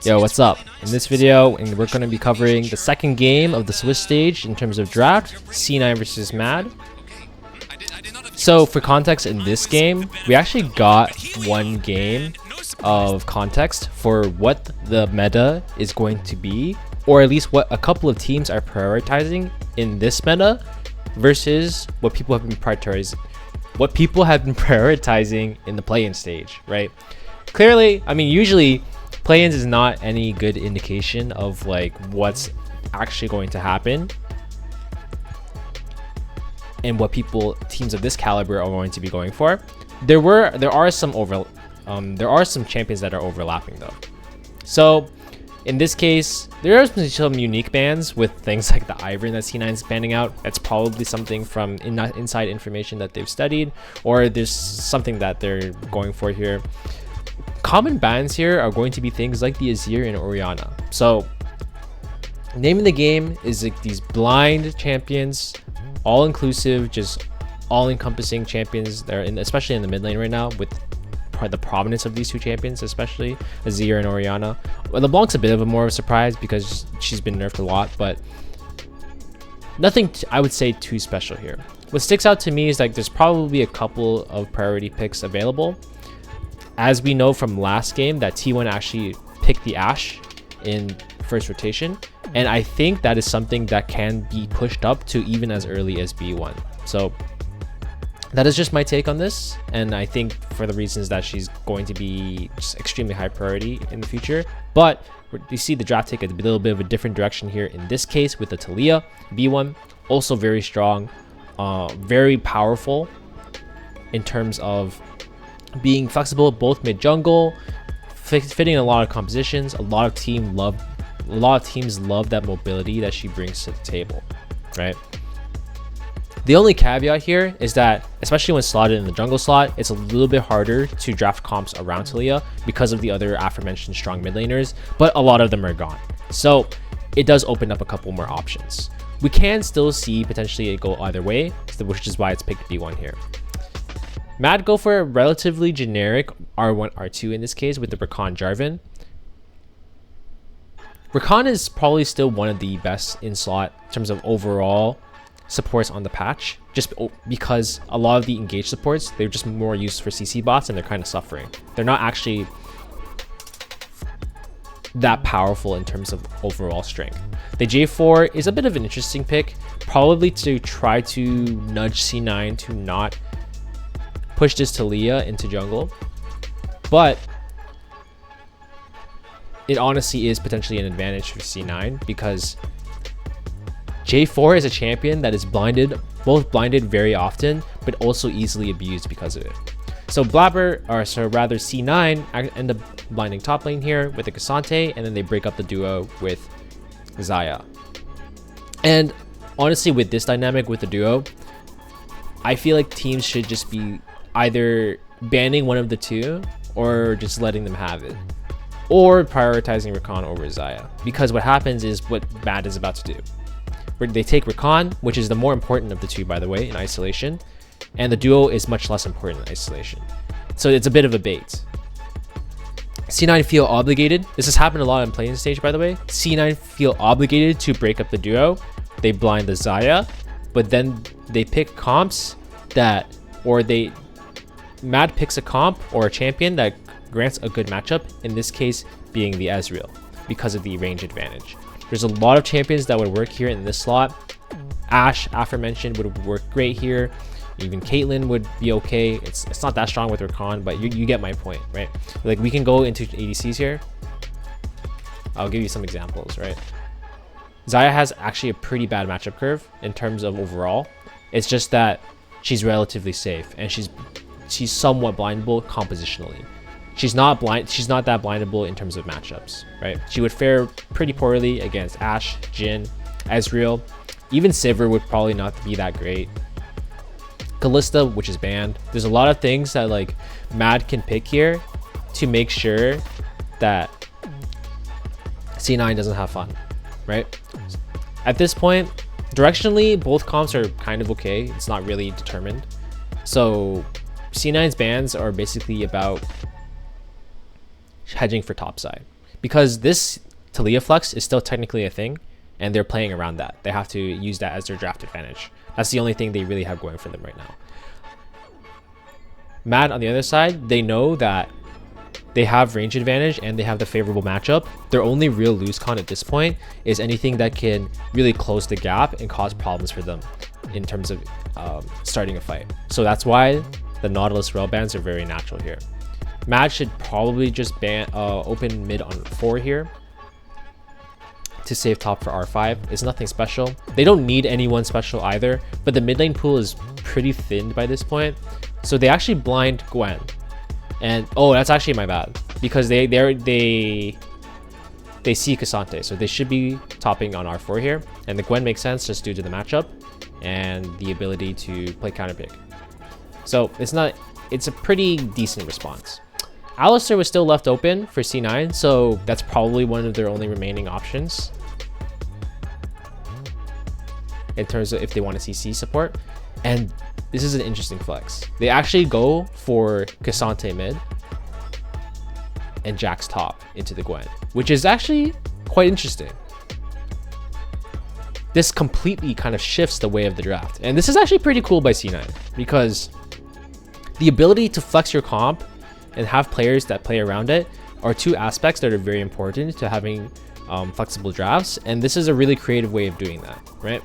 Yo, what's up? In this video, we're going to be covering the second game of the Swiss stage in terms of draft, C9 versus Mad. So for context, in this game, we actually got one game of context for what the meta is going to be, or at least what a couple of teams are prioritizing in this meta versus what people have been prioritizing in the play-in stage, right? Clearly, I mean, usually play-ins is not any good indication of like what's actually going to happen and what teams of this caliber are going to be going for. There are some champions that are overlapping though. So in this case, there are some unique bans with things like the Ivern that C9's banning out. That's probably something from inside information that they've studied, or there's something that they're going for here. Common bans here are going to be things like the Azir and Orianna. So name of the game is like these blind champions, all inclusive, just all encompassing champions. They're especially in the mid lane right now with the prominence of these two champions, especially Azir and Orianna. Well, LeBlanc's a bit of a more of a surprise because she's been nerfed a lot, but nothing I would say too special here. What sticks out to me is like there's probably a couple of priority picks available. As we know from last game, that T1 actually picked the Ashe in first rotation, and I think that is something that can be pushed up to even as early as B1. So that is just my take on this, and I think for the reasons that she's going to be just extremely high priority in the future. But you see the draft take a little bit of a different direction here in this case with the Talia B1, also very strong, very powerful in terms of being flexible both mid jungle, fitting in a lot of compositions. A lot of teams love that mobility that she brings to the table, right? The only caveat here is that, especially when slotted in the jungle slot, it's a little bit harder to draft comps around Talia because of the other aforementioned strong mid laners, but a lot of them are gone. So it does open up a couple more options. We can still see potentially it go either way, which is why it's picked B1 here. Mad go for a relatively generic R1, R2 in this case with the Rakan Jarvan. Rakan is probably still one of the best in slot in terms of overall supports on the patch, just because a lot of the engaged supports, they're just more used for CC bots and they're kind of suffering. They're not actually that powerful in terms of overall strength. The J4 is a bit of an interesting pick, probably to try to nudge C9 to not push this Talia into jungle, but it honestly is potentially an advantage for C9 because J4 is a champion that is blinded very often, but also easily abused because of it. So C9 end up blinding top lane here with the Cassante, and then they break up the duo with Xayah. And honestly, with this dynamic with the duo, I feel like teams should just be either banning one of the two or just letting them have it, or prioritizing Rakan over Xayah, because what happens is what Mad is about to do. They take Rakan, which is the more important of the two, by the way, in isolation, and the duo is much less important in isolation. So it's a bit of a bait. C9 feel obligated. This has happened a lot in play-in stage, by the way. C9 feel obligated to break up the duo. They blind the Xayah, but then they pick comps that, Mad picks a comp or a champion that grants a good matchup, in this case being the Ezreal, because of the range advantage. There's a lot of champions that would work here in this slot. Ashe, aforementioned, would work great here. Even Caitlyn would be okay. It's not that strong with Rakan, but you get my point, right? Like, we can go into ADCs here. I'll give you some examples, right? Xayah has actually a pretty bad matchup curve in terms of overall. It's just that she's relatively safe, and she's somewhat blindable compositionally. She's not that blindable in terms of matchups, right? She would fare pretty poorly against Ashe, Jhin, Ezreal. Even Sivir would probably not be that great. Kalista, which is banned. There's a lot of things that like Mad can pick here to make sure that C9 doesn't have fun, right? At this point, directionally, both comps are kind of okay. It's not really determined. So C9's bans are basically about hedging for topside. because this Talia flex is still technically a thing, and they're playing around that. They have to use that as their draft advantage. That's the only thing they really have going for them right now. Mad on the other side, they know that they have range advantage and they have the favorable matchup. Their only real lose con at this point is anything that can really close the gap and cause problems for them in terms of starting a fight. So that's why the Nautilus rail bans are very natural here. Mad should probably just open mid on 4 here to save top for R5. It's nothing special. They don't need anyone special either, but the mid lane pool is pretty thinned by this point. So they actually blind Gwen. And oh, that's actually my bad, because they see Cassante, so they should be topping on R4 here, and the Gwen makes sense just due to the matchup and the ability to play counter pick. So it's a pretty decent response. Alistar was still left open for C9, so that's probably one of their only remaining options in terms of if they want to see C support. And this is an interesting flex. They actually go for Cassante mid and Jax top into the Gwen, which is actually quite interesting. This completely kind of shifts the way of the draft. And this is actually pretty cool by C9, because the ability to flex your comp and have players that play around it are two aspects that are very important to having flexible drafts. And this is a really creative way of doing that, right?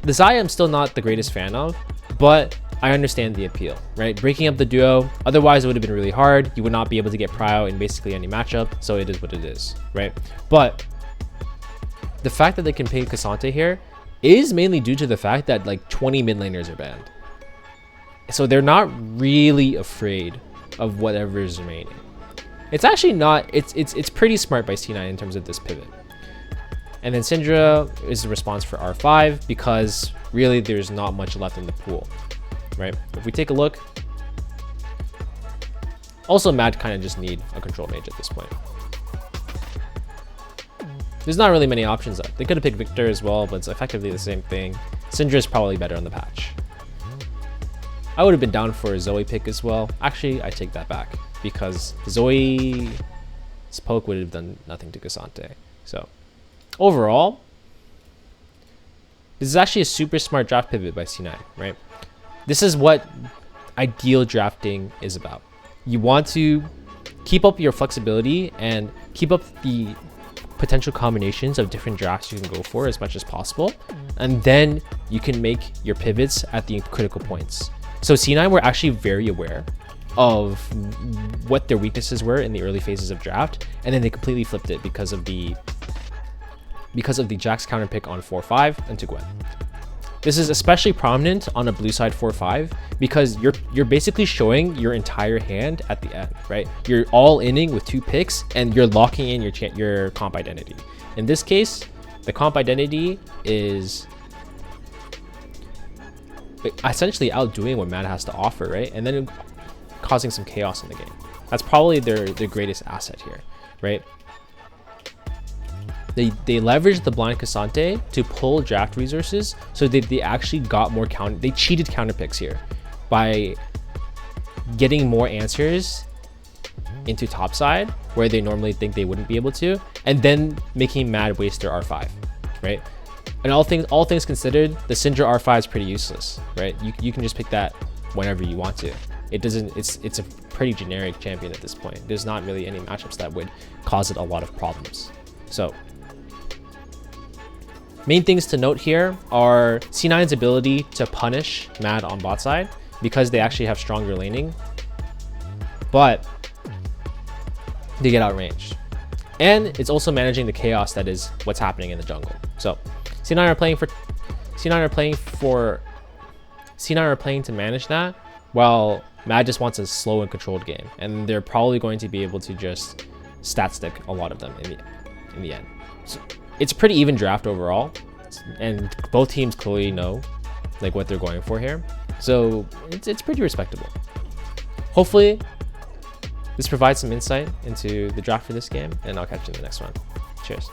The Xayah I'm still not the greatest fan of, but I understand the appeal, right? Breaking up the duo, otherwise it would have been really hard. You would not be able to get prio in basically any matchup, so it is what it is, right? But the fact that they can pay Cassante here is mainly due to the fact that like 20 mid laners are banned. So they're not really afraid of whatever is remaining. It's actually not, it's pretty smart by C9 in terms of this pivot. And then Syndra is the response for R5, because really there's not much left in the pool, right? If we take a look, also Mad kind of just need a control mage at this point. There's not really many options left. They could have picked Victor as well, but it's effectively the same thing. Syndra is probably better on the patch. I would have been down for a Zoe pick as well. Actually, I take that back, because Zoe's poke would have done nothing to Cassante. So overall, this is actually a super smart draft pivot by C9, right? This is what ideal drafting is about. You want to keep up your flexibility and keep up the potential combinations of different drafts you can go for as much as possible, and then you can make your pivots at the critical points. So C9 were actually very aware of what their weaknesses were in the early phases of draft, and then they completely flipped it because of the Jax counter pick on 4-5 into Gwen. This is especially prominent on a blue side 4-5, because you're basically showing your entire hand at the end, right? You're all inning with 2 picks, and you're locking in your comp identity. In this case, the comp identity is essentially outdoing what Mad has to offer, right? And then causing some chaos in the game. That's probably their greatest asset here, right? They leveraged the blind Cassante to pull draft resources, so they actually got more they cheated counter picks here by getting more answers into topside where they normally think they wouldn't be able to, and then making Mad waste their R5, right? And all things considered, the Syndra R5 is pretty useless, right? You can just pick that whenever you want to. It's a pretty generic champion at this point. There's not really any matchups that would cause it a lot of problems. So main things to note here are C9's ability to punish Mad on bot side, because they actually have stronger laning, but they get outranged. And it's also managing the chaos that is what's happening in the jungle. So C9 are playing to manage that, while Mad just wants a slow and controlled game, and they're probably going to be able to just stat stick a lot of them in the end. So it's a pretty even draft overall, and both teams clearly know like what they're going for here, so it's pretty respectable. Hopefully this provides some insight into the draft for this game, and I'll catch you in the next one. Cheers.